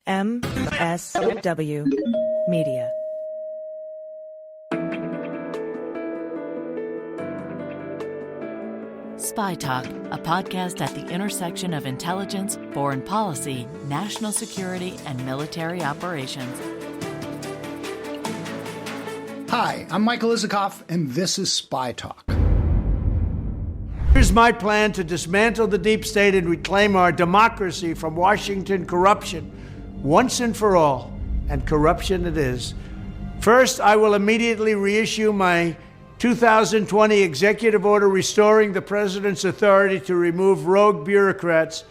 MSW Media. Spy Talk, a podcast at the intersection of intelligence, foreign policy, national security, and military operations. Hi, I'm Michael Isikoff, and this is Spy Talk. Here's my plan to dismantle the deep state and reclaim our democracy from Washington corruption once and for all, and corruption it is. First, I will immediately reissue my 2020 executive order restoring the president's authority to remove rogue bureaucrats,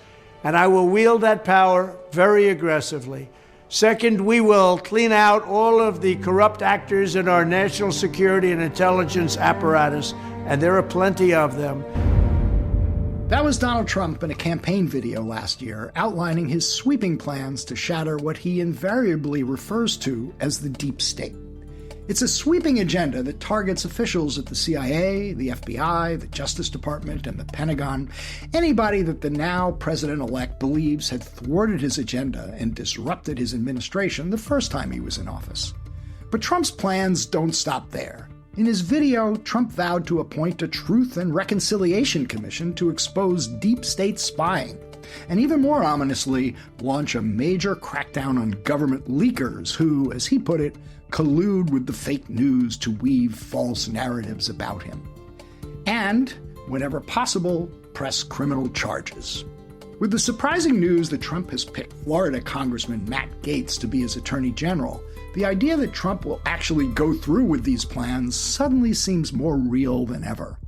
and I will wield that power very aggressively. Second, we will clean out all of the corrupt actors in our national security and intelligence apparatus, and there are plenty of them. That was Donald Trump in a campaign video last year outlining his sweeping plans to shatter what he invariably refers to as the deep state. It's a sweeping agenda that targets officials at the CIA, the FBI, the Justice Department, and the Pentagon, anybody that the now president-elect believes had thwarted his agenda and disrupted his administration the first time he was in office. But Trump's plans don't stop there. In his video, Trump vowed to appoint a Truth and Reconciliation Commission to expose deep state spying, and even more ominously, launch a major crackdown on government leakers who, as he put it, collude with the fake news to weave false narratives about him. And, whenever possible, press criminal charges. With the surprising news that Trump has picked Florida Congressman Matt Gaetz to be his attorney general, the idea that Trump will actually go through with these plans suddenly seems more real than ever.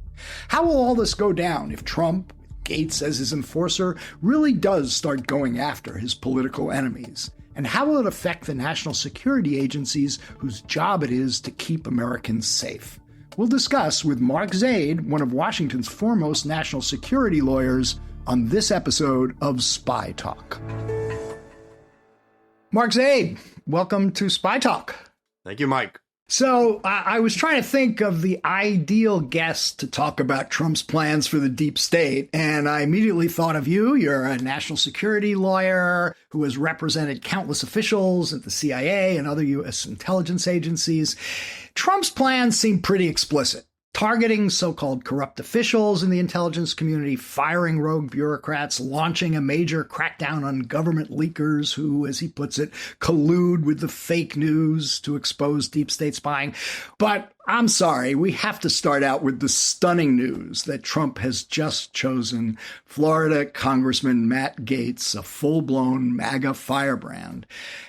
How will all this go down if Trump, with Gaetz as his enforcer, really does start going after his political enemies? And how will it affect the national security agencies whose job it is to keep Americans safe? We'll discuss with Mark Zaid, one of Washington's foremost national security lawyers, on this episode of Spy Talk. Mark Zaid, welcome to Spy Talk. Thank you, Mike. So I was trying to think of the ideal guest to talk about Trump's plans for the deep state, and I immediately thought of you. You're a national security lawyer who has represented countless officials at the CIA and other U.S. intelligence agencies. Trump's plans seem pretty explicit. Targeting so-called corrupt officials in the intelligence community, firing rogue bureaucrats, launching a major crackdown on government leakers who, as he puts it, collude with the fake news to expose deep state spying. But I'm sorry, we have to start out with the stunning news that Trump has just chosen Florida Congressman Matt Gaetz, a full-blown MAGA firebrand,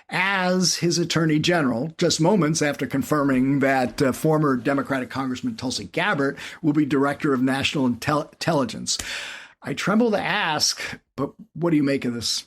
as his attorney general, just moments after confirming that former Democratic Congressman Tulsi Gabbard will be director of national intelligence. I tremble to ask, but what do you make of this?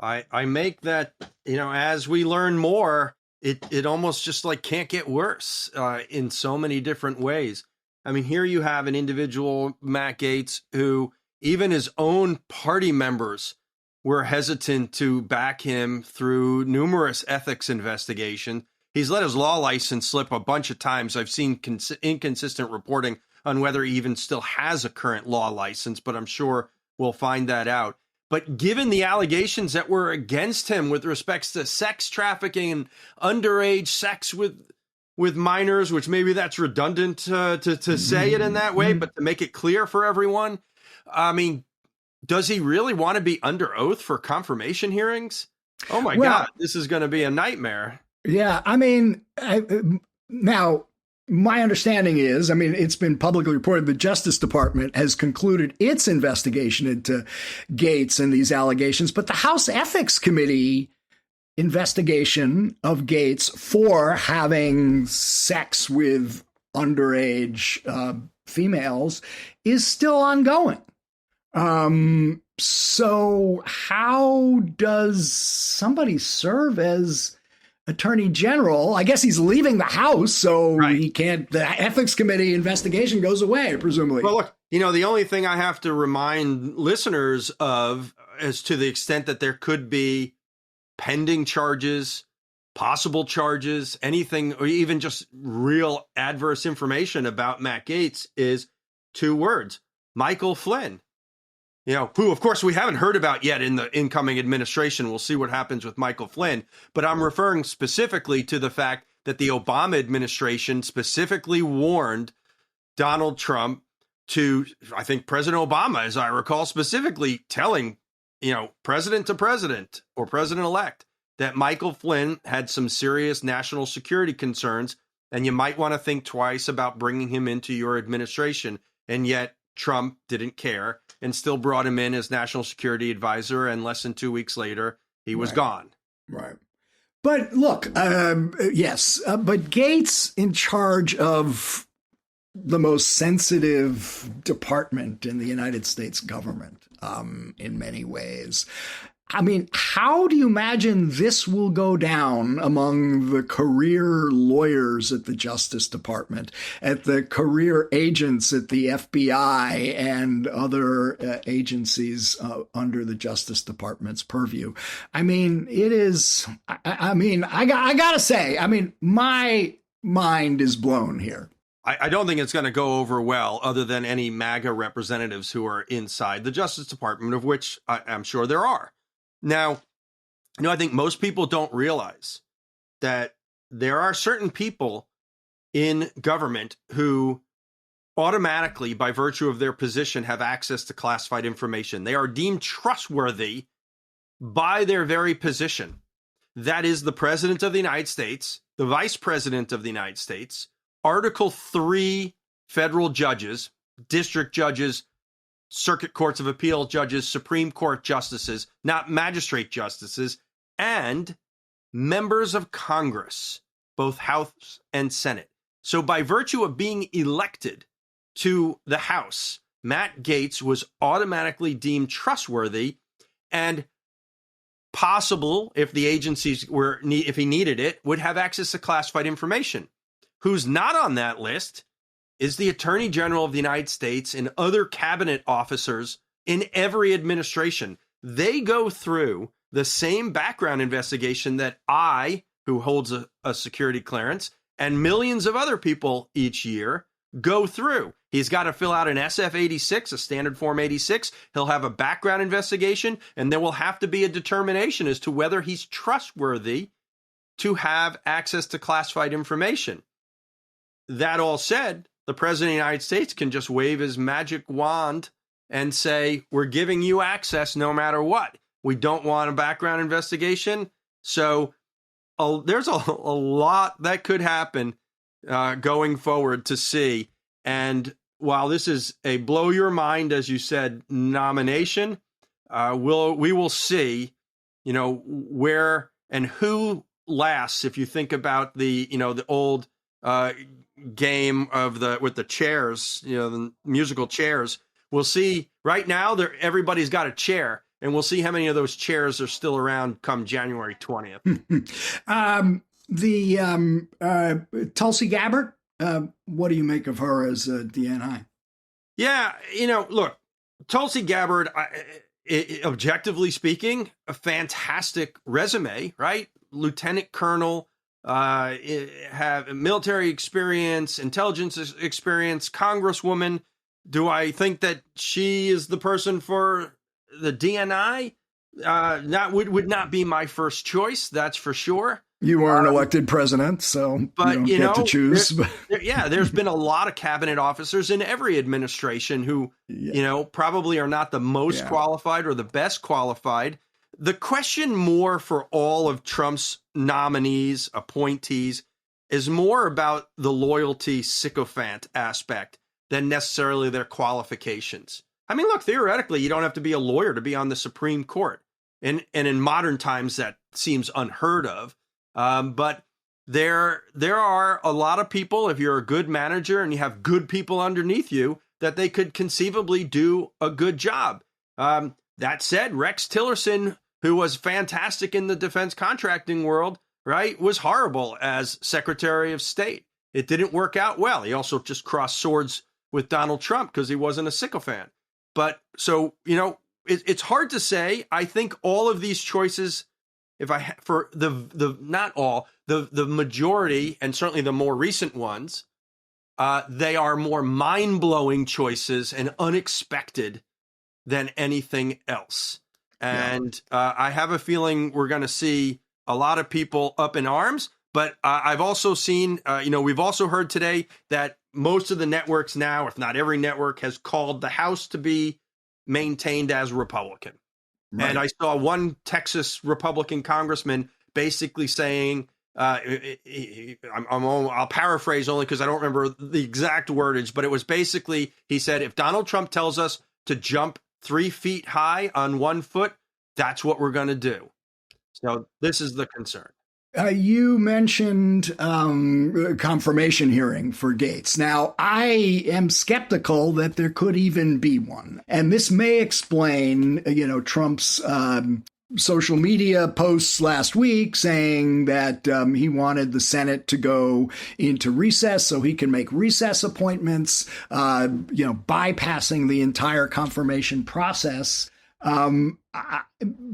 I make that, as we learn more, it almost just like can't get worse in so many different ways. I mean, here you have an individual, Matt Gaetz, who even his own party members were hesitant to back him through numerous ethics investigations. He's let his law license slip a bunch of times. I've seen inconsistent reporting on whether he even still has a current law license, but I'm sure we'll find that out. But given the allegations that were against him with respects to sex trafficking and underage sex with minors, which maybe that's redundant to say it in that way, but to make it clear for everyone, I mean, does he really want to be under oath for confirmation hearings? Oh, my God, this is going to be a nightmare. Yeah, I mean, now, my understanding is, it's been publicly reported the Justice Department has concluded its investigation into Gaetz and these allegations, but the House Ethics Committee investigation of Gaetz for having sex with underage females is still ongoing. So how does somebody serve as attorney general? I guess he's leaving the House, so right. He can't. The ethics committee investigation goes away, presumably. Well, look, the only thing I have to remind listeners of is to the extent that there could be pending charges, possible charges, anything, or even just real adverse information about Matt Gaetz is two words: Michael Flynn. who, of course, we haven't heard about yet in the incoming administration. We'll see what happens with Michael Flynn. But I'm referring specifically to the fact that the Obama administration specifically warned Donald Trump to, I think President Obama, as I recall, specifically telling, president to president or president-elect that Michael Flynn had some serious national security concerns, and you might want to think twice about bringing him into your administration. And yet Trump didn't care and still brought him in as national security advisor. And less than 2 weeks later, he was gone. Right. But look, yes, but Gaetz in charge of the most sensitive department in the United States government, in many ways. I mean, how do you imagine this will go down among the career lawyers at the Justice Department, at the career agents at the FBI and other agencies under the Justice Department's purview? I mean, it is, I gotta say, my mind is blown here. I don't think it's going to go over well, other than any MAGA representatives who are inside the Justice Department, of which I'm sure there are. Now, I think most people don't realize that there are certain people in government who automatically, by virtue of their position, have access to classified information. They are deemed trustworthy by their very position. That is the President of the United States, the Vice President of the United States, Article 3 federal judges, district judges, circuit courts of appeal judges, Supreme Court justices, not magistrate justices, and members of Congress, both House and Senate. So by virtue of being elected to the House, Matt Gaetz was automatically deemed trustworthy and possible, if the agencies if he needed it, would have access to classified information. Who's not on that list is the Attorney General of the United States and other cabinet officers in every administration. They go through the same background investigation that who holds a security clearance, and millions of other people each year go through. He's got to fill out an SF-86, a standard form 86. He'll have a background investigation, and there will have to be a determination as to whether he's trustworthy to have access to classified information. That all said, the President of the United States can just wave his magic wand and say, we're giving you access no matter what. We don't want a background investigation. So there's a lot that could happen going forward to see. And while this is a blow your mind, as you said, nomination, we will see, where and who lasts. If you think about the old game with the chairs, the musical chairs, we'll see right now everybody's got a chair, and we'll see how many of those chairs are still around come January 20th. Tulsi Gabbard, what do you make of her as a DNI? Yeah, look, Tulsi Gabbard, objectively speaking, a fantastic resume, right? Lieutenant colonel, have military experience, intelligence experience, congresswoman. Do I think that she is the person for the DNI? That would not be my first choice. That's for sure. You weren't elected president, so but you don't get to choose. There's been a lot of cabinet officers in every administration who, probably are not the most qualified or the best qualified. The question more for all of Trump's nominees, appointees, is more about the loyalty sycophant aspect than necessarily their qualifications. I mean, look, theoretically, you don't have to be a lawyer to be on the Supreme Court. And in modern times, that seems unheard of. But there are a lot of people, if you're a good manager and you have good people underneath you, that they could conceivably do a good job. That said, Rex Tillerson, who was fantastic in the defense contracting world, right, was horrible as Secretary of State. It didn't work out well. He also just crossed swords with Donald Trump because he wasn't a sycophant. But so, it's hard to say. I think all of these choices, the majority, and certainly the more recent ones, they are more mind-blowing choices and unexpected than anything else. And I have a feeling we're going to see a lot of people up in arms. But I've also seen, we've also heard today that most of the networks now, if not every network, has called the House to be maintained as Republican. Right. And I saw one Texas Republican congressman basically saying, I'll paraphrase only because I don't remember the exact wordage, but it was basically, he said, if Donald Trump tells us to jump 3 feet high on 1 foot, that's what we're going to do. So this is the concern. You mentioned confirmation hearing for Gaetz. Now, I am skeptical that there could even be one. And this may explain, Trump's social media posts last week saying that he wanted the Senate to go into recess so he can make recess appointments, bypassing the entire confirmation process.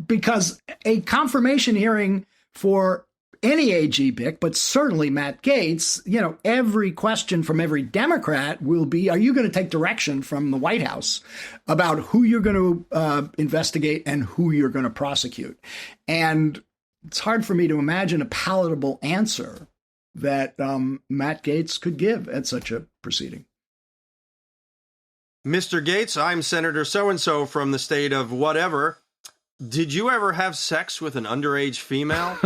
Because a confirmation hearing for any AG pick, but certainly Matt Gaetz, every question from every Democrat will be, are you going to take direction from the White House about who you're going to investigate and who you're going to prosecute? And it's hard for me to imagine a palatable answer that Matt Gaetz could give at such a proceeding. Mr. Gaetz, I'm Senator so-and-so from the state of whatever. Did you ever have sex with an underage female?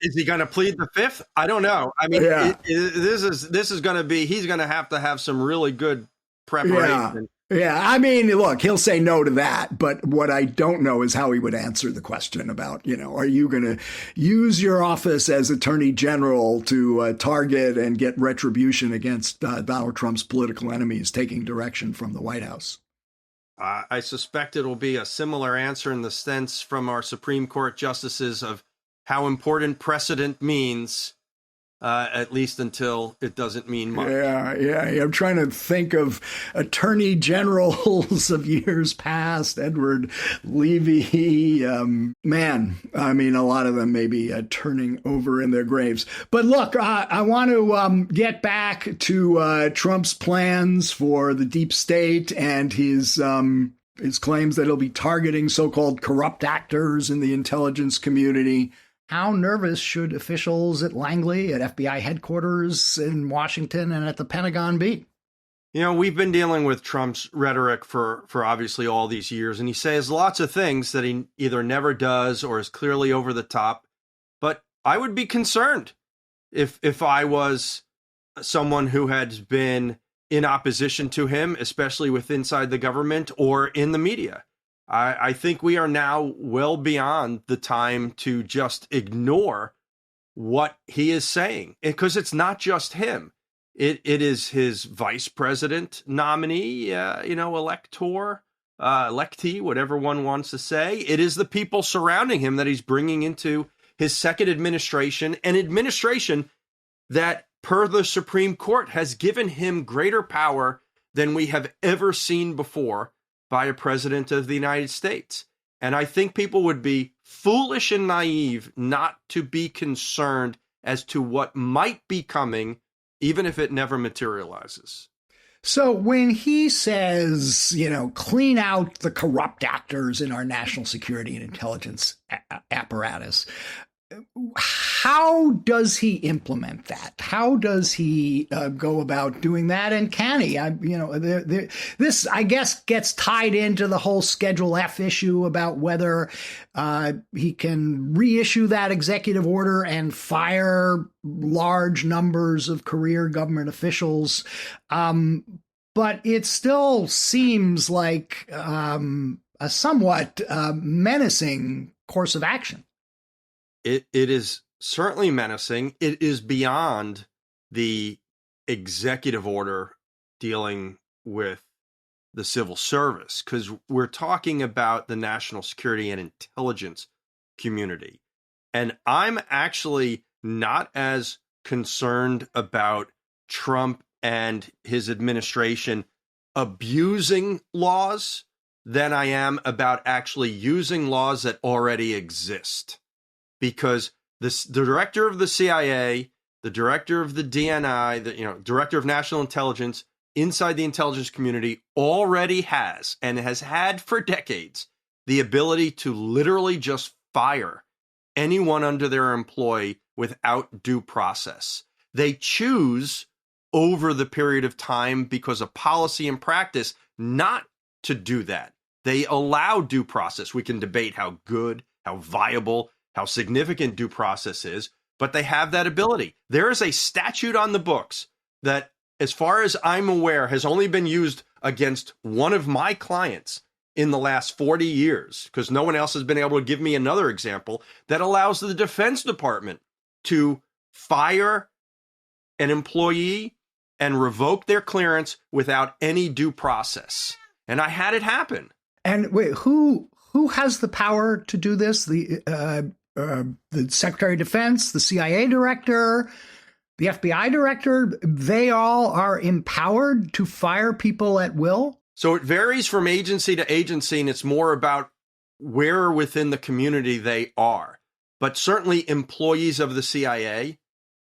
Is he going to plead the fifth? I don't know. I mean, this is going to be, he's going to have some really good preparation. Yeah. I mean, look, he'll say no to that. But what I don't know is how he would answer the question about, are you going to use your office as Attorney General to target and get retribution against Donald Trump's political enemies taking direction from the White House? I suspect it'll be a similar answer in the sense from our Supreme Court justices of how important precedent means, at least until it doesn't mean much. Yeah. I'm trying to think of attorney generals of years past, Edward Levy. A lot of them may be turning over in their graves. But look, I want to get back to Trump's plans for the deep state and his claims that he'll be targeting so-called corrupt actors in the intelligence community. How nervous should officials at Langley, at FBI headquarters in Washington, and at the Pentagon be? We've been dealing with Trump's rhetoric for obviously all these years, and he says lots of things that he either never does or is clearly over the top. But I would be concerned if I was someone who had been in opposition to him, especially with inside the government or in the media. I think we are now well beyond the time to just ignore what he is saying, because it's not just him. It is his vice president nominee, electee, whatever one wants to say. It is the people surrounding him that he's bringing into his second administration, an administration that, per the Supreme Court, has given him greater power than we have ever seen before by a president of the United States. And I think people would be foolish and naive not to be concerned as to what might be coming, even if it never materializes. So when he says, clean out the corrupt actors in our national security and intelligence apparatus, how does he implement that? How does he go about doing that? And can he? This, I guess, gets tied into the whole Schedule F issue about whether he can reissue that executive order and fire large numbers of career government officials. But it still seems like a somewhat menacing course of action. It is certainly menacing. It is beyond the executive order dealing with the civil service, because we're talking about the national security and intelligence community. And I'm actually not as concerned about Trump and his administration abusing laws than I am about actually using laws that already exist. Because the director of the CIA, the director of the DNI, the director of national intelligence, inside the intelligence community already has and has had for decades the ability to literally just fire anyone under their employ without due process. They choose over the period of time, because of policy and practice, not to do that. They allow due process. We can debate how good, how viable, how significant due process is, but they have that ability. There is a statute on the books that, as far as I'm aware, has only been used against one of my clients in the last 40 years, because no one else has been able to give me another example, that allows the Defense Department to fire an employee and revoke their clearance without any due process. And I had it happen. And wait, who has the power to do this? The Secretary of Defense, the CIA director, the FBI director, they all are empowered to fire people at will? So it varies from agency to agency, and it's more about where within the community they are. But certainly employees of the CIA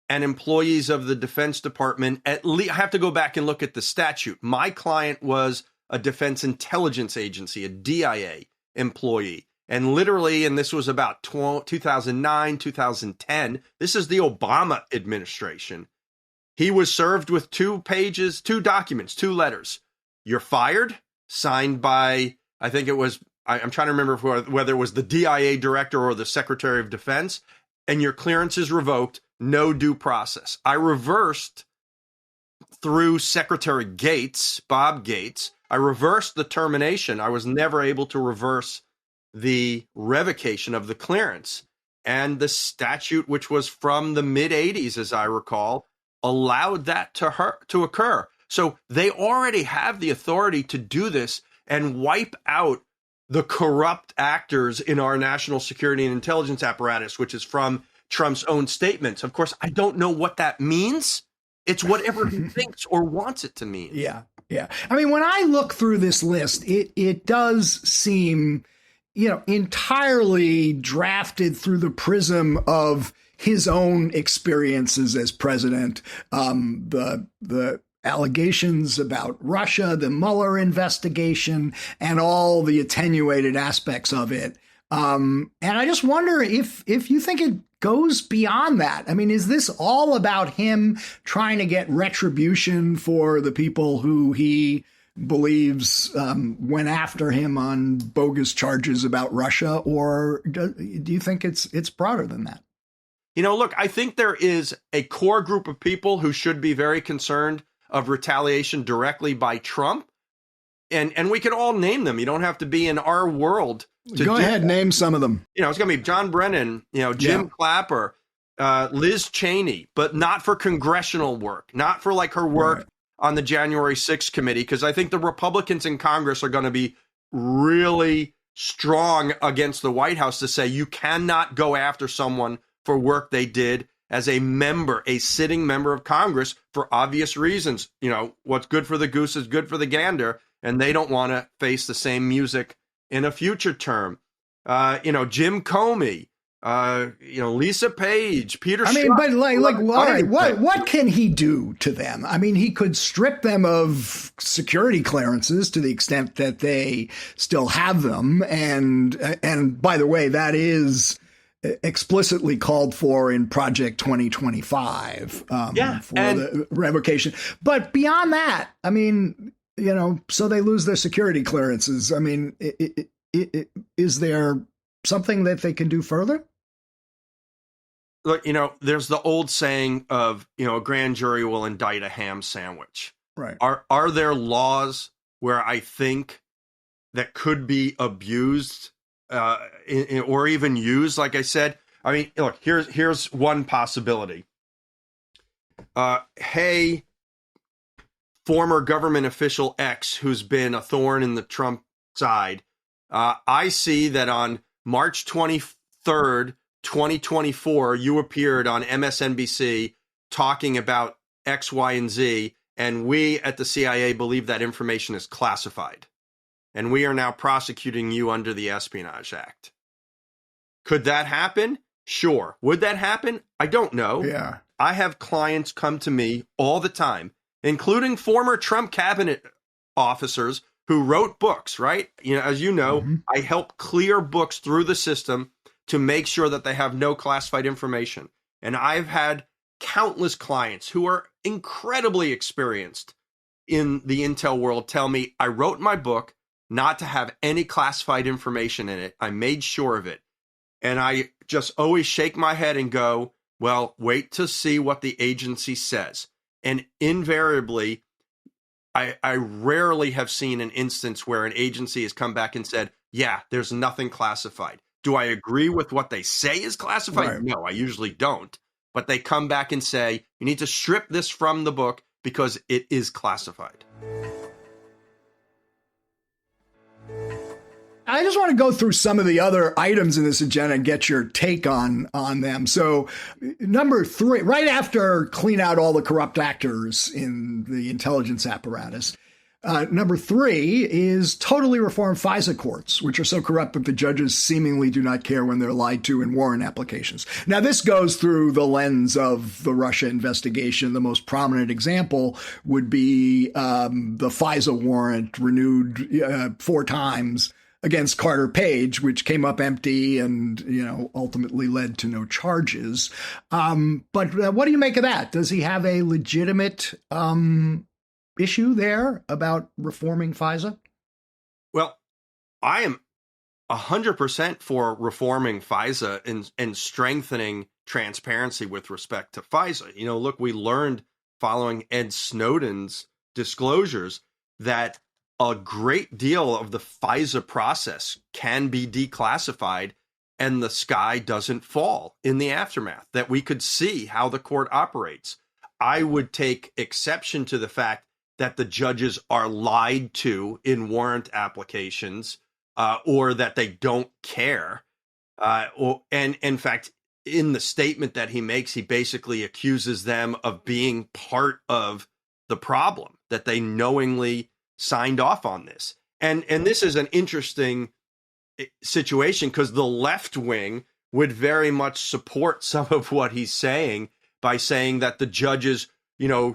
and employees of the Defense Department, at least, I have to go back and look at the statute. My client was a Defense Intelligence Agency, a DIA employee. And literally, and this was about 2009, 2010, this is the Obama administration. He was served with 2 pages, 2 documents, 2 letters. You're fired, signed by, I think it was, I'm trying to remember whether it was the DIA director or the Secretary of Defense, and your clearance is revoked, no due process. I reversed through Secretary Gaetz, Bob Gaetz. I reversed the termination. I was never able to reverse the revocation of the clearance. And the statute, which was from the mid-'80s, as I recall, allowed that to occur. So they already have the authority to do this and wipe out the corrupt actors in our national security and intelligence apparatus, which is from Trump's own statements. Of course, I don't know what that means. It's whatever he thinks or wants it to mean. Yeah. I mean, when I look through this list, it does seem, entirely drafted through the prism of his own experiences as president. The allegations about Russia, the Mueller investigation, and all the attenuated aspects of it. And I just wonder if you think it goes beyond that. I mean, is this all about him trying to get retribution for the people who he believes went after him on bogus charges about Russia, or do you think it's broader than that? Look, I think there is a core group of people who should be very concerned of retaliation directly by Trump. And we can all name them. You don't have to be in our world to go ahead, name some of them. It's going to be John Brennan, Jim Clapper, Liz Cheney, but not for congressional work, not for like her work on the January 6th committee, because I think the Republicans in Congress are going to be really strong against the White House to say you cannot go after someone for work they did as a sitting member of Congress for obvious reasons. What's good for the goose is good for the gander, and they don't want to face the same music in a future term. Jim Comey, Lisa Page, Peter. I mean, but what can he do to them? I mean, he could strip them of security clearances to the extent that they still have them, and by the way, that is explicitly called for in Project 2025 for the revocation. But beyond that, I mean, so they lose their security clearances. I mean, is there something that they can do further? Look, there's the old saying of, a grand jury will indict a ham sandwich. Right. Are there laws where I think that could be abused or even used? Like I said, I mean, look, here's one possibility. Hey, former government official X, who's been a thorn in the Trump side, I see that on March 23rd, 2024, you appeared on MSNBC talking about X, Y, and Z, and we at the CIA believe that information is classified. And we are now prosecuting you under the Espionage Act. Could that happen? Sure. Would that happen? I don't know. Yeah. I have clients come to me all the time including former Trump cabinet officers who wrote books, right? As you know, I help clear books through the system to make sure that they have no classified information. And I've had countless clients who are incredibly experienced in the intel world tell me, I wrote my book not to have any classified information in it. I made sure of it. And I just always shake my head and go, well, wait to see what the agency says. And invariably, I rarely have seen an instance where an agency has come back and said, yeah, there's nothing classified. Do I agree with what they say is classified? Right. No, I usually don't. But they come back and say, you need to strip this from the book because it is classified. I just want to go through some of the other items in this agenda and get your take on them. So number 3, right after clean out all the corrupt actors in the intelligence apparatus, number 3 is totally reform FISA courts, which are so corrupt that the judges seemingly do not care when they're lied to in warrant applications. Now, this goes through the lens of the Russia investigation. The most prominent example would be the FISA warrant renewed 4 times against Carter Page, which came up empty and, ultimately led to no charges. But what do you make of that? Does he have a legitimate issue there about reforming FISA? Well, I am 100% for reforming FISA and strengthening transparency with respect to FISA. Look, we learned following Ed Snowden's disclosures that a great deal of the FISA process can be declassified and the sky doesn't fall in the aftermath, that we could see how the court operates. I would take exception to the fact that the judges are lied to in warrant applications or that they don't care. And in fact, in the statement that he makes, he basically accuses them of being part of the problem, that they knowingly signed off on this. And this is an interesting situation because the left wing would very much support some of what he's saying by saying that the judges,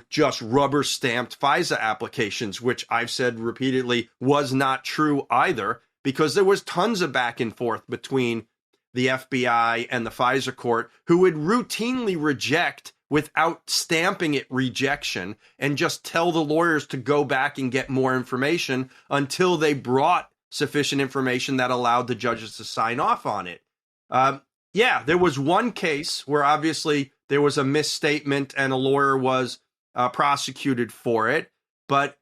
just rubber stamped FISA applications, which I've said repeatedly was not true either, because there was tons of back and forth between the FBI and the FISA court who would routinely reject without stamping it rejection and just tell the lawyers to go back and get more information until they brought sufficient information that allowed the judges to sign off on it. There was one case where obviously there was a misstatement and a lawyer was prosecuted for it. But,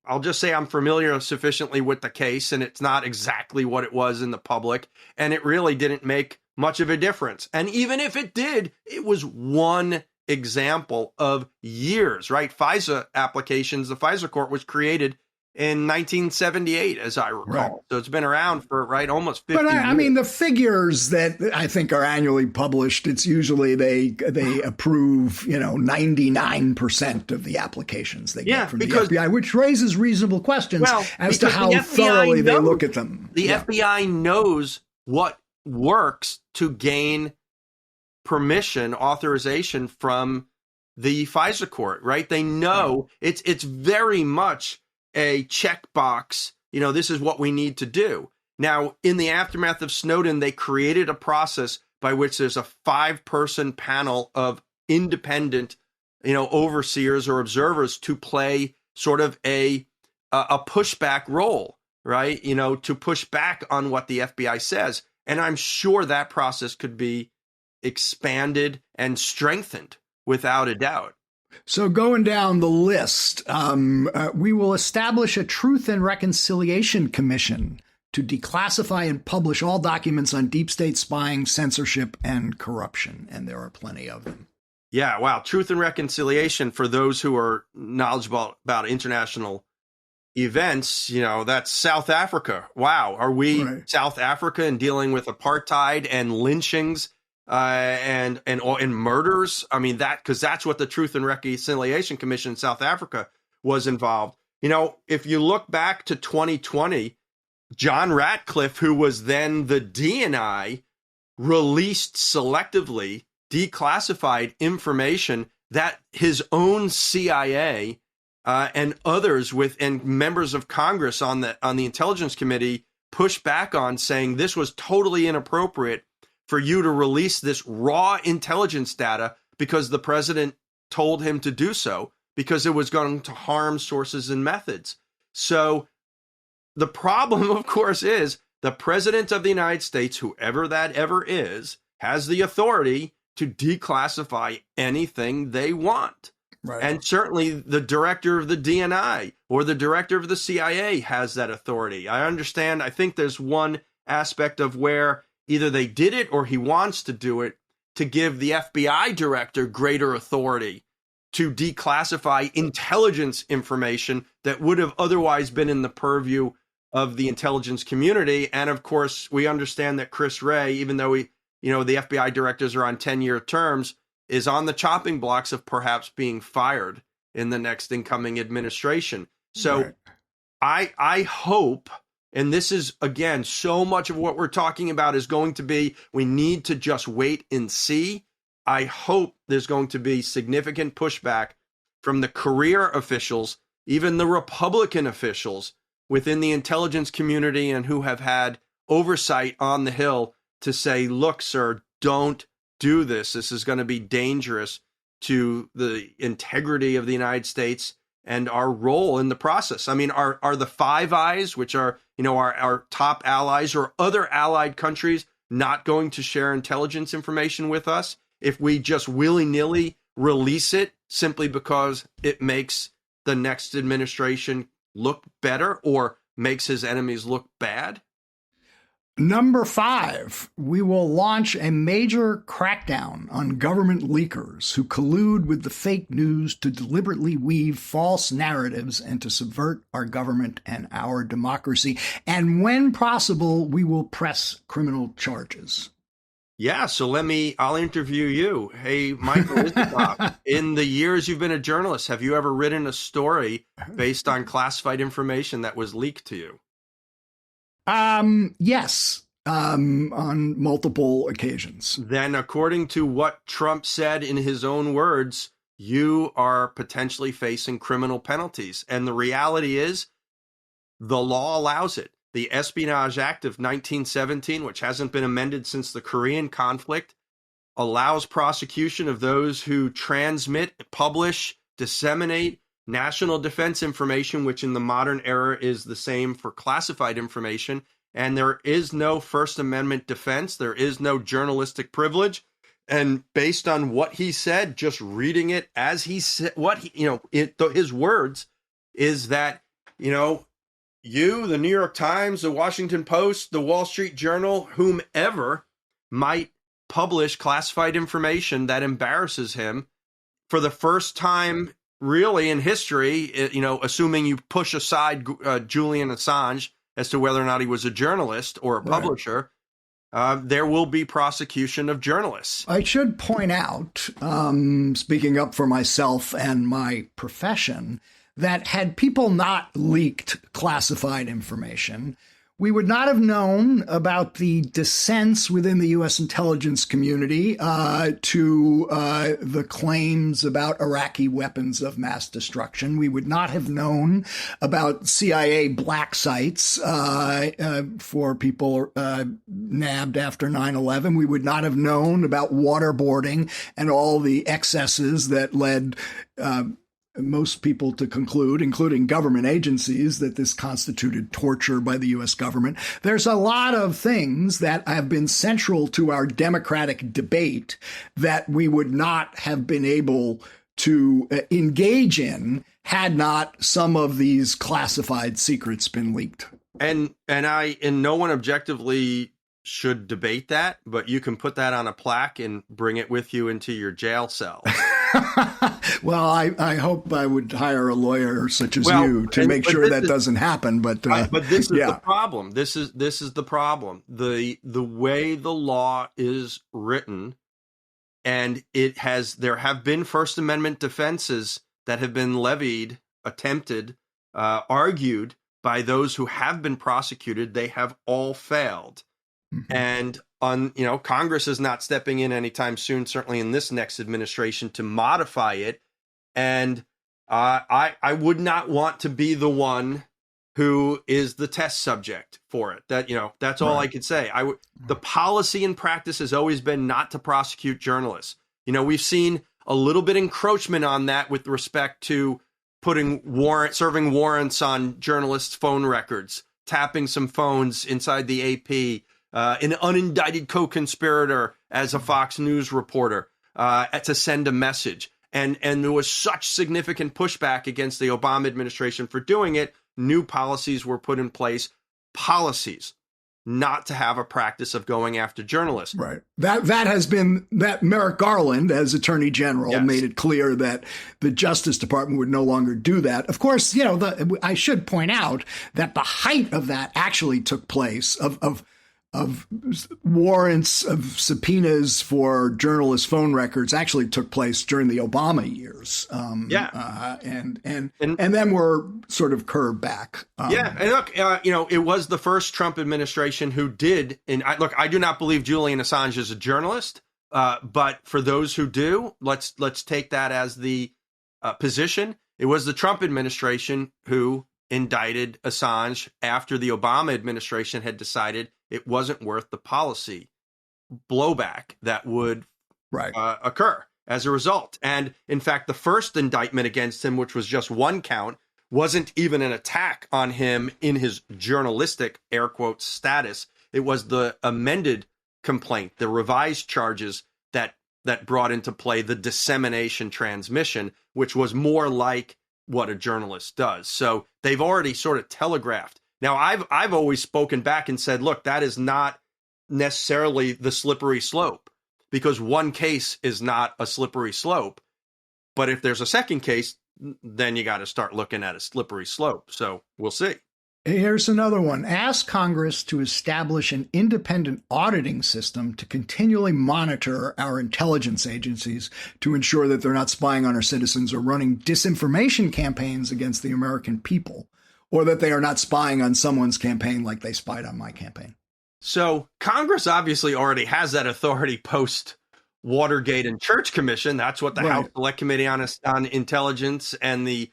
I'll just say I'm familiar sufficiently with the case, and it's not exactly what it was in the public, and it really didn't make much of a difference. And even if it did, it was one example of years, right? FISA applications, the FISA court was created in 1978, as I recall. Right. So it's been around for, almost 50 years. But I mean, the figures that I think are annually published, it's usually they approve, 99% of the applications they get from the FBI, which raises reasonable questions as to how thoroughly they look at them. The FBI knows what works to gain authorization from the FISA court, right? They know it's very much a checkbox. This is what we need to do. Now, in the aftermath of Snowden, they created a process by which there's a 5-person panel of independent, overseers or observers to play sort of a pushback role, right? To push back on what the FBI says. And I'm sure that process could be expanded and strengthened without a doubt. So going down the list, we will establish a Truth and Reconciliation Commission to declassify and publish all documents on deep state spying, censorship, and corruption. And there are plenty of them. Yeah, wow. Truth and Reconciliation, for those who are knowledgeable about international events, that's South Africa. Wow. Are we South Africa and dealing with apartheid and lynchings and murders? I mean, because that's what the Truth and Reconciliation Commission in South Africa was involved. If you look back to 2020, John Ratcliffe, who was then the DNI, released selectively declassified information that his own CIA and others and members of Congress on the Intelligence Committee pushed back on, saying this was totally inappropriate for you to release this raw intelligence data because the president told him to do so, because it was going to harm sources and methods. So the problem, of course, is the president of the United States, whoever that ever is, has the authority to declassify anything they want. Right. And certainly the director of the DNI or the director of the CIA has that authority. I understand. I think there's one aspect of where either they did it or he wants to do it to give the FBI director greater authority to declassify intelligence information that would have otherwise been in the purview of the intelligence community. And of course, we understand that Chris Wray, even though the FBI directors are on 10-year terms, is on the chopping blocks of perhaps being fired in the next incoming administration. So right. I hope, and this is, again, so much of what we're talking about is going to be, we need to just wait and see. I hope there's going to be significant pushback from the career officials, even the Republican officials within the intelligence community and who have had oversight on the Hill to say, look, sir, don't do this. This is going to be dangerous to the integrity of the United States and our role in the process. I mean, are the Five Eyes, which are, our top allies, or other allied countries not going to share intelligence information with us if we just willy-nilly release it simply because it makes the next administration look better or makes his enemies look bad? Number 5, we will launch a major crackdown on government leakers who collude with the fake news to deliberately weave false narratives and to subvert our government and our democracy. And when possible, we will press criminal charges. Yeah, so I'll interview you. Hey, Michael Isikoff, in the years you've been a journalist, have you ever written a story based on classified information that was leaked to you? Yes, on multiple occasions. Then, according to what Trump said in his own words, you are potentially facing criminal penalties. And the reality is, the law allows it. The Espionage Act of 1917, which hasn't been amended since the Korean conflict, allows prosecution of those who transmit, publish, disseminate national defense information, which in the modern era is the same for classified information. And there is no First Amendment defense. There is no journalistic privilege. And based on what he said, just reading it as he said, his words is that, you, the New York Times, the Washington Post, the Wall Street Journal, whomever might publish classified information that embarrasses him for the first time really in history, assuming you push aside Julian Assange as to whether or not he was a journalist or a publisher, there will be prosecution of journalists. I should point out, speaking up for myself and my profession, that had people not leaked classified information, we would not have known about the dissents within the U.S. intelligence community to the claims about Iraqi weapons of mass destruction. We would not have known about CIA black sites for people nabbed after 9/11. We would not have known about waterboarding and all the excesses that led most people to conclude, including government agencies, that this constituted torture by the U.S. government. There's a lot of things that have been central to our democratic debate that we would not have been able to engage in had not some of these classified secrets been leaked. And no one objectively should debate that, but you can put that on a plaque and bring it with you into your jail cell. Well, I hope I would hire a lawyer such as you to make sure that doesn't happen. But this is the problem. This is the problem. The way the law is written, and there have been First Amendment defenses that have been levied, attempted, argued by those who have been prosecuted. They have all failed. Mm-hmm. And Congress is not stepping in anytime soon, certainly in this next administration, to modify it. And I would not want to be the one who is the test subject for it. That's all I could say. The policy and practice has always been not to prosecute journalists. We've seen a little bit encroachment on that with respect to serving warrants on journalists' phone records, tapping some phones inside the AP, an unindicted co-conspirator as a Fox News reporter to send a message. And there was such significant pushback against the Obama administration for doing it. New policies were put in place, policies not to have a practice of going after journalists. Right. That has been that Merrick Garland, as Attorney General, made it clear that the Justice Department would no longer do that. Of course, I should point out that the height of that actually took place of warrants of subpoenas for journalists' phone records actually took place during the Obama years. And then were sort of curbed back. And look, it was the first Trump administration who did. And I do not believe Julian Assange is a journalist, but for those who do, let's take that as the position. It was the Trump administration who indicted Assange after the Obama administration had decided it wasn't worth the policy blowback that would occur as a result. And in fact, the first indictment against him, which was just one count, wasn't even an attack on him in his journalistic, air quotes, status. It was the amended complaint, the revised charges that brought into play the dissemination transmission, which was more like what a journalist does. So they've already sort of telegraphed. Now, I've always spoken back and said, look, that is not necessarily the slippery slope, because one case is not a slippery slope. But if there's a second case, then you got to start looking at a slippery slope. So we'll see. Here's another one. Ask Congress to establish an independent auditing system to continually monitor our intelligence agencies to ensure that they're not spying on our citizens or running disinformation campaigns against the American people, or that they are not spying on someone's campaign like they spied on my campaign. So Congress obviously already has that authority post Watergate and Church Commission. That's what the House Select Committee on Intelligence and the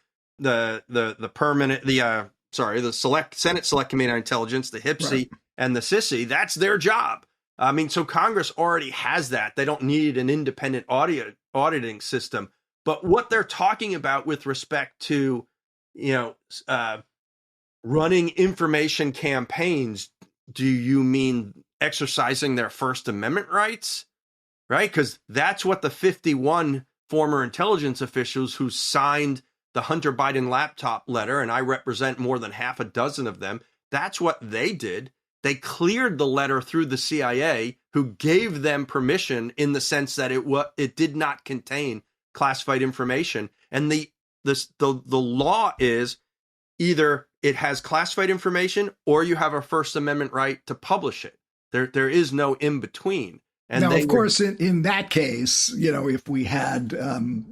Senate Select Committee on Intelligence, the HIPSI and the SISI, that's their job. I mean, so Congress already has that. They don't need an independent auditing system. But what they're talking about with respect to, running information campaigns, do you mean exercising their First Amendment rights? Right? Because that's what the 51 former intelligence officials who signed the Hunter Biden laptop letter, and I represent more than half a dozen of them, that's what they did. They cleared the letter through the CIA, who gave them permission in the sense that it did not contain classified information. And the law is either it has classified information or you have a First Amendment right to publish it. There is no in between. And now, of course, in that case, if we had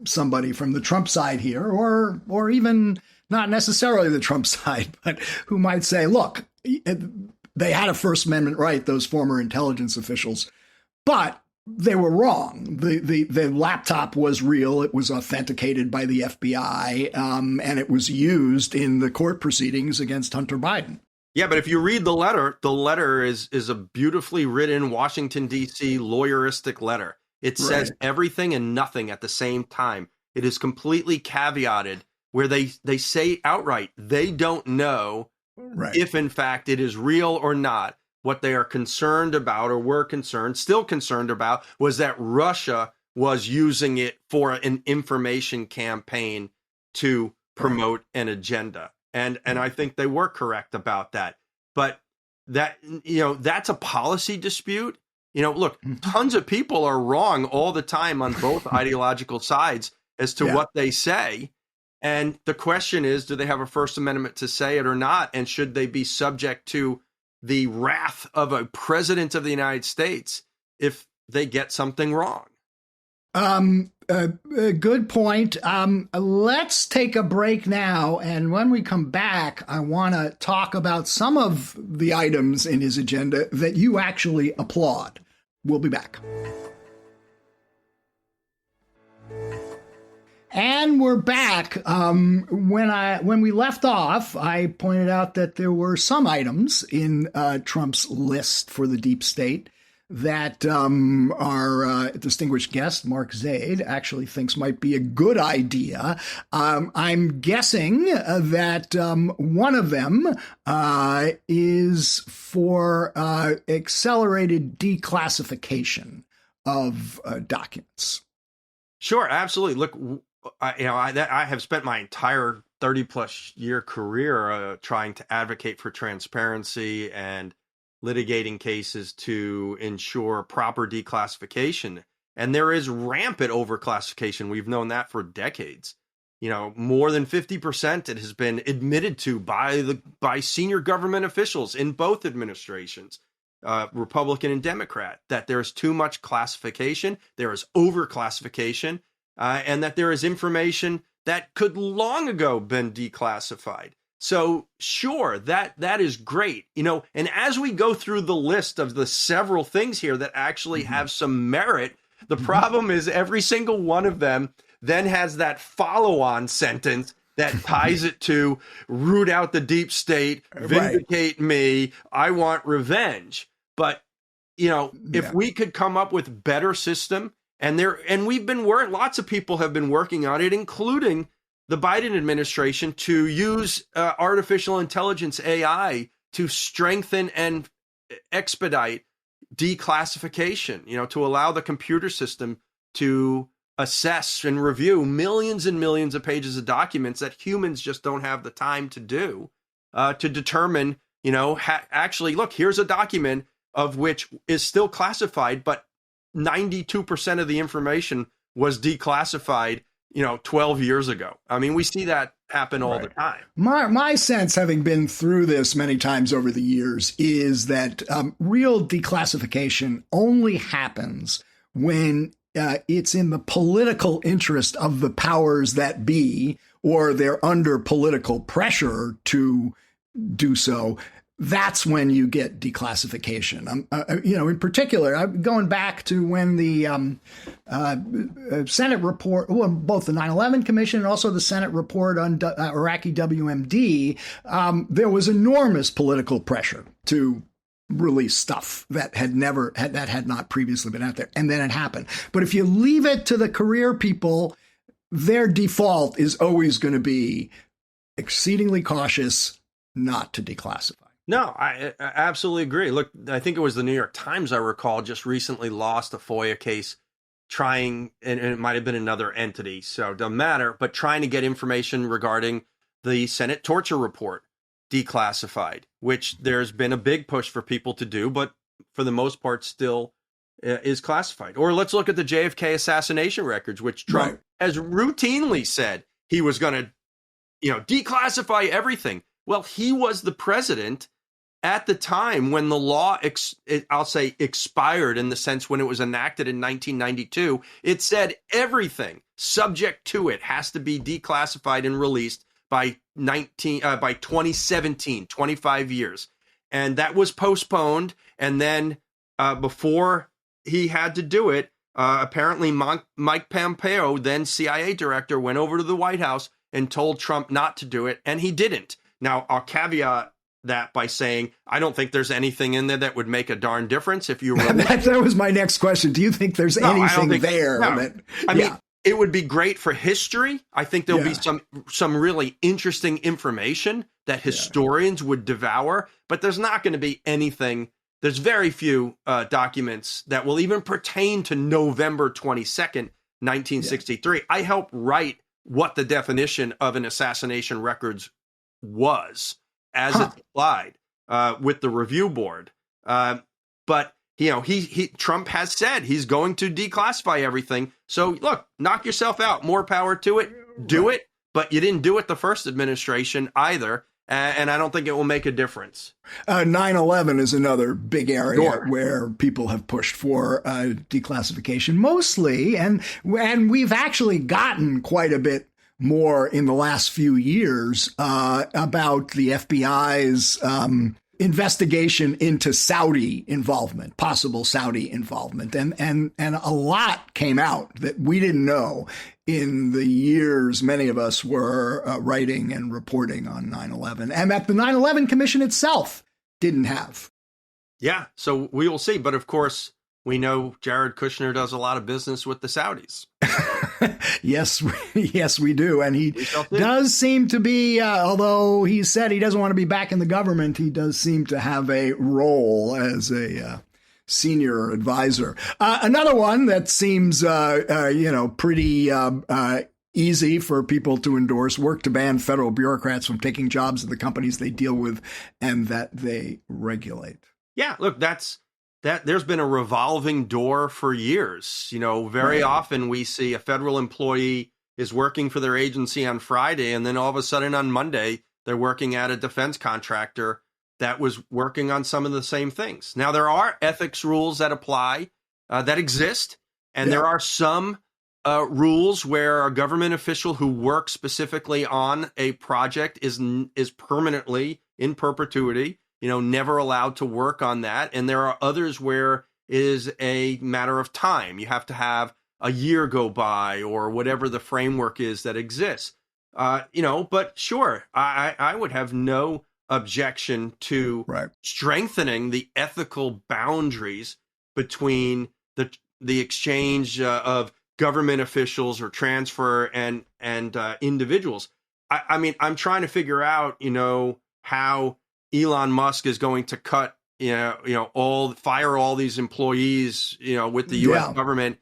somebody from the Trump side here, or even not necessarily the Trump side, but who might say, look, they had a First Amendment right, those former intelligence officials, but they were wrong. The laptop was real. It was authenticated by the FBI, and it was used in the court proceedings against Hunter Biden. Yeah, but if you read the letter is a beautifully written Washington, D.C. lawyeristic letter. It says everything and nothing at the same time. It is completely caveated where they say outright they don't know if, in fact, it is real or not. What they are concerned about, or were still concerned about, was that Russia was using it for an information campaign to promote an agenda. And I think they were correct about that. But that's a policy dispute. Look, tons of people are wrong all the time on both ideological sides as to what they say. And the question is, do they have a First Amendment to say it or not? And should they be subject to the wrath of a president of the United States if they get something wrong? Good point. Let's take a break now. And when we come back, I want to talk about some of the items in his agenda that you actually applaud. We'll be back. And we're back. When we left off, I pointed out that there were some items in Trump's list for the deep state that our distinguished guest, Mark Zaid, actually thinks might be a good idea. I'm guessing that one of them is for accelerated declassification of documents. Sure, absolutely. Look, I have spent my entire 30-plus year career trying to advocate for transparency and litigating cases to ensure proper declassification. And there is rampant overclassification. We've known that for decades. More than 50% it has been admitted to by senior government officials in both administrations, Republican and Democrat, that there's too much classification, there is overclassification, and that there is information that could long ago been declassified. So sure, that is great, and as we go through the list of the several things here that actually have some merit, the problem is every single one of them then has that follow-on sentence that ties it to root out the deep state, vindicate me, I want revenge. But, if we could come up with better system, and we've been lots of people have been working on it, including the Biden administration, to use artificial intelligence, AI, to strengthen and expedite declassification, to allow the computer system to assess and review millions and millions of pages of documents that humans just don't have the time to do, to determine, actually, look, here's a document of which is still classified, but 92% of the information was declassified 12 years ago. I mean, we see that happen all the time. My sense, having been through this many times over the years, is that real declassification only happens when it's in the political interest of the powers that be, or they're under political pressure to do so. That's when you get declassification. In particular, I'm going back to when the Senate report, both the 9/11 Commission and also the Senate report on Iraqi WMD, there was enormous political pressure to release stuff that had not previously been out there, and then it happened. But if you leave it to the career people, their default is always going to be exceedingly cautious not to declassify. No, I absolutely agree. Look, I think it was the New York Times, I recall, just recently lost a FOIA case trying, and it might have been another entity, so it doesn't matter, but trying to get information regarding the Senate torture report declassified, which there's been a big push for people to do, but for the most part still is classified. Or let's look at the JFK assassination records, which Trump has routinely said he was going to, declassify everything. Well, he was the president at the time when the law, expired, in the sense when it was enacted in 1992. It said everything subject to it has to be declassified and released by 2017, 25 years. And that was postponed. And then before he had to do it, apparently Mike Pompeo, then CIA director, went over to the White House and told Trump not to do it. And he didn't. Now, I'll caveat that by saying, I don't think there's anything in there that would make a darn difference if you were. That was my next question. Do you think there's anything there? No. I mean, it would be great for history. I think there'll be some really interesting information that historians would devour, but there's not going to be anything. There's very few documents that will even pertain to November 22nd, 1963. Yeah. I helped write what the definition of an assassination records was as it's applied with the review board. But Trump has said he's going to declassify everything. So look, knock yourself out. More power to it. Do it. But you didn't do it the first administration either. And I don't think it will make a difference. 9/11 is another big area where people have pushed for declassification mostly. And we've actually gotten quite a bit more in the last few years about the FBI's investigation into Saudi involvement, possible Saudi involvement. And a lot came out that we didn't know in the years many of us were writing and reporting on 9/11, and that the 9/11 Commission itself didn't have. Yeah, so we will see. But of course, we know Jared Kushner does a lot of business with the Saudis. Yes, we do. And he does seem to be, although he said he doesn't want to be back in the government, he does seem to have a role as a senior advisor. Another one that seems, pretty easy for people to endorse: work to ban federal bureaucrats from taking jobs at the companies they deal with and that they regulate. Yeah, look, there's been a revolving door for years. Very often we see a federal employee is working for their agency on Friday, and then all of a sudden on Monday, they're working at a defense contractor that was working on some of the same things. Now, there are ethics rules that apply, that exist, and there are some rules where a government official who works specifically on a project is permanently, in perpetuity, never allowed to work on that. And there are others where it is a matter of time. You have to have a year go by or whatever the framework is that exists. But sure, I would have no objection to strengthening the ethical boundaries between the exchange of government officials or transfer and individuals. I'm trying to figure out, how Elon Musk is going to cut, fire all these employees, with the U.S. government,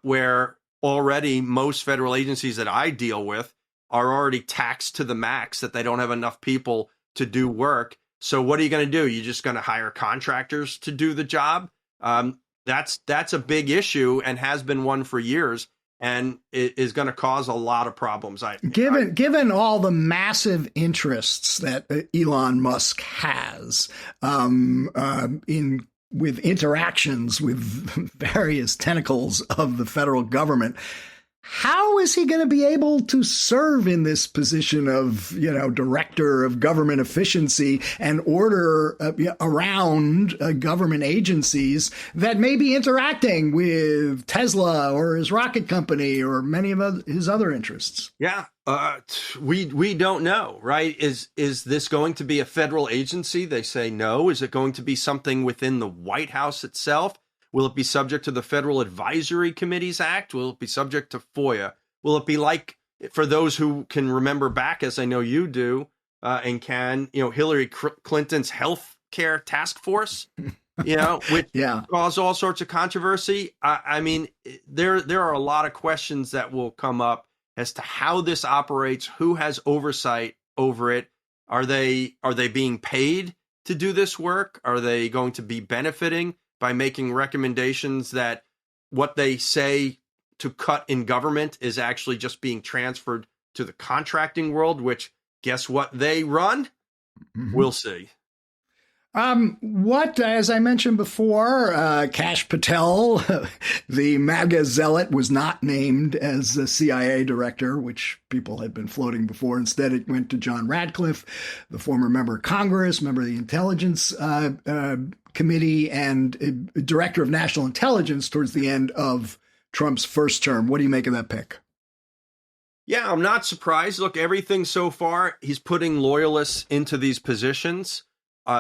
where already most federal agencies that I deal with are already taxed to the max, that they don't have enough people to do work. So what are you going to do? You're just going to hire contractors to do the job? That's a big issue and has been one for years. And it is going to cause a lot of problems. Given all the massive interests that Elon Musk has with interactions with various tentacles of the federal government, how is he going to be able to serve in this position of, director of government efficiency and order around government agencies that may be interacting with Tesla or his rocket company or many of his other interests? Yeah, we don't know, right? Is this going to be a federal agency? They say no. Is it going to be something within the White House itself? Will it be subject to the Federal Advisory Committees Act? Will it be subject to FOIA? Will it be like, for those who can remember back, as I know you do, and can, Hillary Clinton's health care task force, which caused all sorts of controversy? There are a lot of questions that will come up as to how this operates, who has oversight over it. Are they being paid to do this work? Are they going to be benefiting by making recommendations that what they say to cut in government is actually just being transferred to the contracting world, which, guess what they run? Mm-hmm. We'll see. As I mentioned before, Kash Patel, the MAGA zealot, was not named as the CIA director, which people had been floating before. Instead, it went to John Radcliffe, the former member of Congress, member of the Intelligence Committee, and director of national intelligence towards the end of Trump's first term. What do you make of that pick? Yeah, I'm not surprised. Look, everything so far, he's putting loyalists into these positions.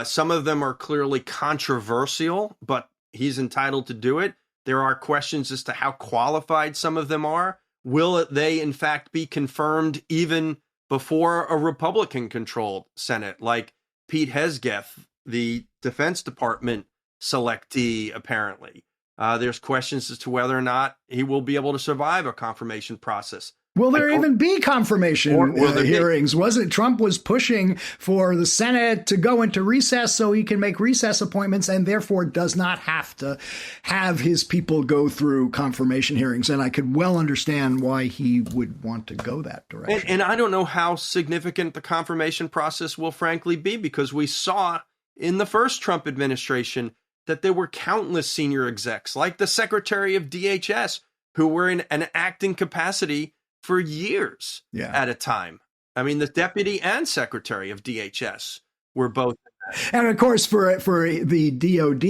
Some of them are clearly controversial, but he's entitled to do it. There are questions as to how qualified some of them are. Will they, in fact, be confirmed even before a Republican-controlled Senate, like Pete Hegseth, the Defense Department selectee, apparently? There's questions as to whether or not he will be able to survive a confirmation process. Will there even be confirmation hearings? Wasn't Trump was pushing for the Senate to go into recess so he can make recess appointments and therefore does not have to have his people go through confirmation hearings. And I could well understand why he would want to go that direction. And I don't know how significant the confirmation process will frankly be, because we saw in the first Trump administration that there were countless senior execs, like the Secretary of DHS, who were in an acting capacity for years at a time. I mean, the deputy and secretary of DHS were both in And of course, for the DOD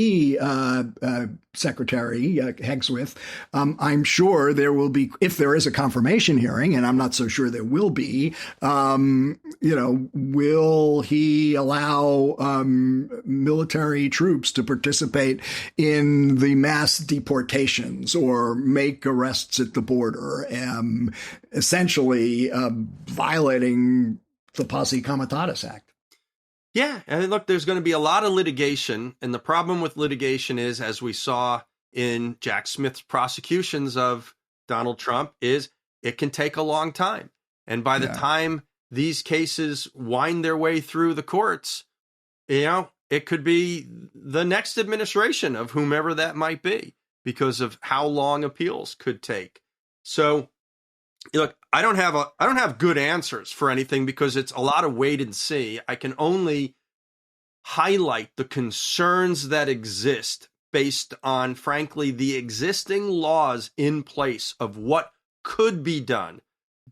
Secretary Hegseth, I'm sure there will be, if there is a confirmation hearing, and I'm not so sure there will be. Will he allow military troops to participate in the mass deportations or make arrests at the border, essentially violating the Posse Comitatus Act? Yeah, and look, there's going to be a lot of litigation, and the problem with litigation is, as we saw in Jack Smith's prosecutions of Donald Trump, is it can take a long time. And by the time these cases wind their way through the courts, it could be the next administration of whomever that might be because of how long appeals could take. So, look, I don't have good answers for anything because it's a lot of wait and see. I can only highlight the concerns that exist based on, frankly, the existing laws in place of what could be done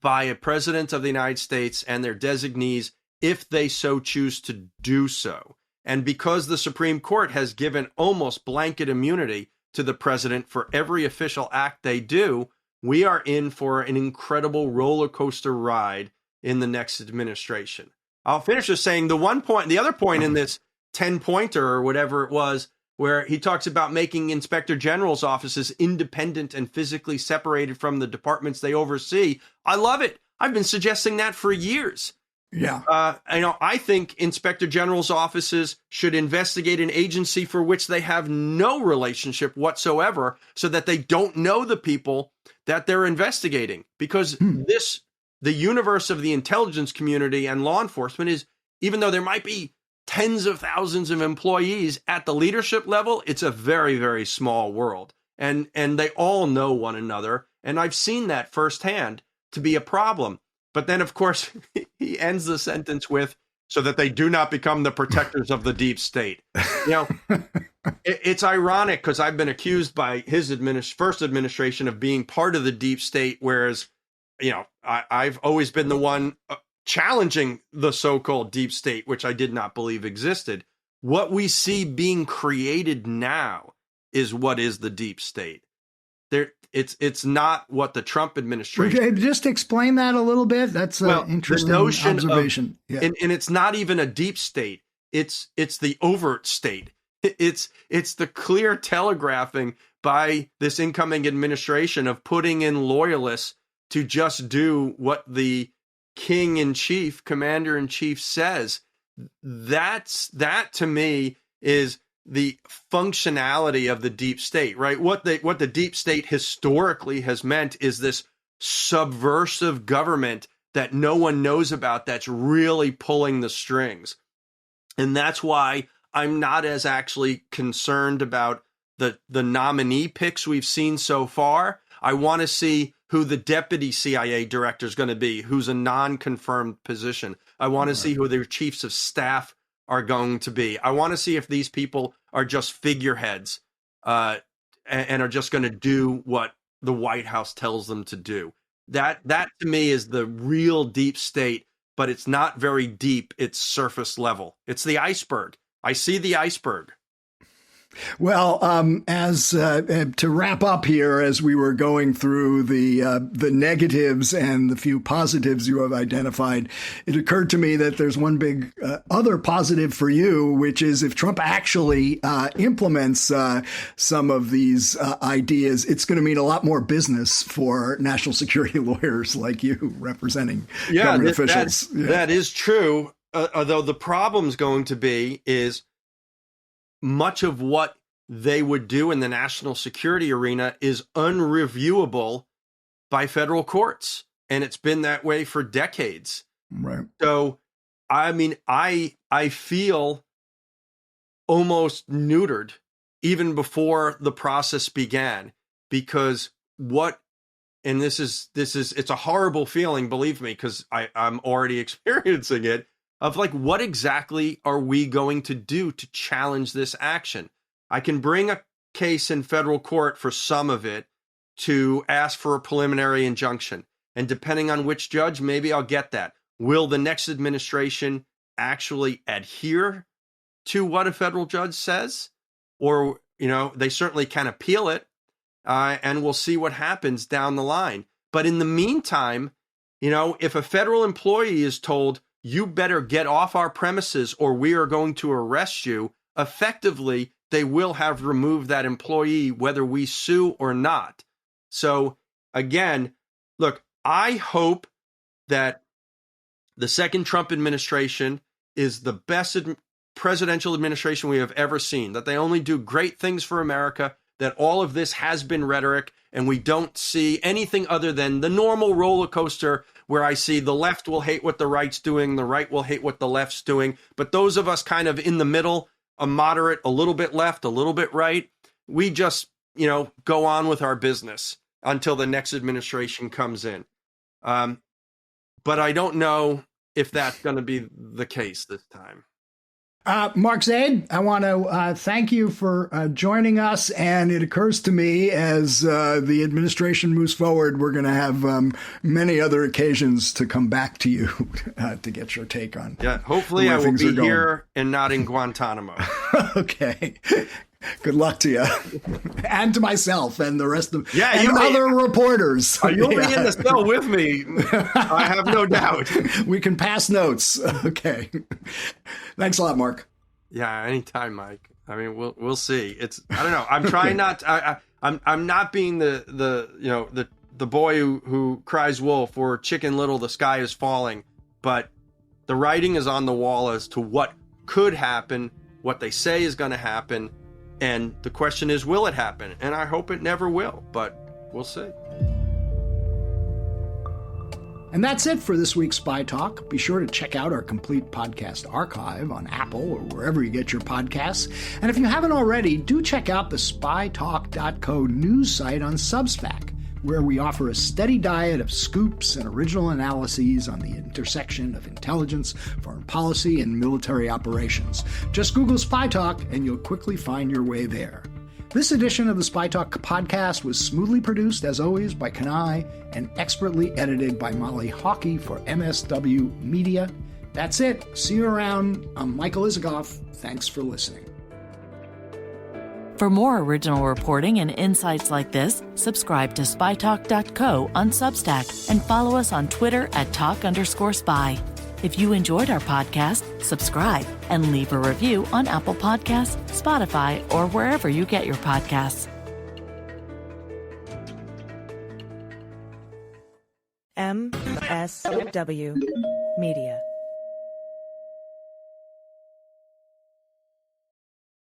by a president of the United States and their designees if they so choose to do so. And because the Supreme Court has given almost blanket immunity to the president for every official act they do, we are in for an incredible roller coaster ride in the next administration. I'll finish just saying the other point in this 10-pointer or whatever it was, where he talks about making inspector general's offices independent and physically separated from the departments they oversee. I love it. I've been suggesting that for years. Yeah. I think inspector general's offices should investigate an agency for which they have no relationship whatsoever so that they don't know the people that they're investigating. Because the universe of the intelligence community and law enforcement is, even though there might be tens of thousands of employees at the leadership level, it's a very, very small world. And they all know one another. And I've seen that firsthand to be a problem. But then, of course, he ends the sentence with, so that they do not become the protectors of the deep state. It's ironic because I've been accused by his first administration of being part of the deep state, whereas, I've always been the one challenging the so-called deep state, which I did not believe existed. What we see being created now is what is the deep state. It's not what the Trump administration. Okay, just explain that a little bit. That's an interesting observation. And it's not even a deep state. It's the overt state. It's the clear telegraphing by this incoming administration of putting in loyalists to just do what the king-in-chief, commander-in-chief says. That to me is the functionality of the deep state, right? What the deep state historically has meant is this subversive government that no one knows about that's really pulling the strings. And that's why I'm not as actually concerned about the nominee picks we've seen so far. I want to see who the deputy CIA director is going to be, who's a non-confirmed position. I want to see who their chiefs of staff are going to be. I want to see if these people are just figureheads and are just going to do what the White House tells them to do. That to me is the real deep state, but it's not very deep. It's surface level. It's the iceberg. I see the iceberg. Well, as to wrap up here, as we were going through the negatives and the few positives you have identified, it occurred to me that there's one big other positive for you, which is if Trump actually implements some of these ideas, it's going to mean a lot more business for national security lawyers like you representing government officials. That is true. Although the problem's going to be is much of what they would do in the national security arena is unreviewable by federal courts. And it's been that way for decades. Right. So, I mean, I feel almost neutered even before the process began, because it's a horrible feeling, believe me, because I'm already experiencing it. Of like, what exactly are we going to do to challenge this action? I can bring a case in federal court for some of it to ask for a preliminary injunction. And depending on which judge, maybe I'll get that. Will the next administration actually adhere to what a federal judge says, or, they certainly can appeal it, and we'll see what happens down the line. But in the meantime, if a federal employee is told, you better get off our premises or we are going to arrest you, effectively, they will have removed that employee, whether we sue or not. So again, look, I hope that the second Trump administration is the best presidential administration we have ever seen, that they only do great things for America, that all of this has been rhetoric, and we don't see anything other than the normal roller coaster where I see the left will hate what the right's doing, the right will hate what the left's doing. But those of us kind of in the middle, a moderate, a little bit left, a little bit right, we just, go on with our business until the next administration comes in. But I don't know if that's going to be the case this time. Mark Zaid, I want to thank you for joining us. And it occurs to me as the administration moves forward, we're going to have many other occasions to come back to you to get your take on. Yeah, hopefully I will be here and not in Guantanamo. Okay. Good luck to you and to myself and the rest of other reporters. You'll be in the cell with me. I have no doubt. We can pass notes. Okay. Thanks a lot, Mark. Yeah, anytime, Mike. I mean, we'll see. I don't know. I'm trying not. I'm not being the boy who cries wolf or Chicken Little. The sky is falling, but the writing is on the wall as to what could happen, what they say is going to happen. And the question is, will it happen? And I hope it never will, but we'll see. And that's it for this week's Spy Talk. Be sure to check out our complete podcast archive on Apple or wherever you get your podcasts. And if you haven't already, do check out the spytalk.co news site on Substack, where we offer a steady diet of scoops and original analyses on the intersection of intelligence, foreign policy, and military operations. Just Google Spy Talk and you'll quickly find your way there. This edition of the Spy Talk podcast was smoothly produced, as always, by Kanai and expertly edited by Molly Hawkey for MSW Media. That's it. See you around. I'm Michael Isikoff. Thanks for listening. For more original reporting and insights like this, subscribe to spytalk.co on Substack and follow us on Twitter at @talk_spy. If you enjoyed our podcast, subscribe and leave a review on Apple Podcasts, Spotify, or wherever you get your podcasts. MSW Media.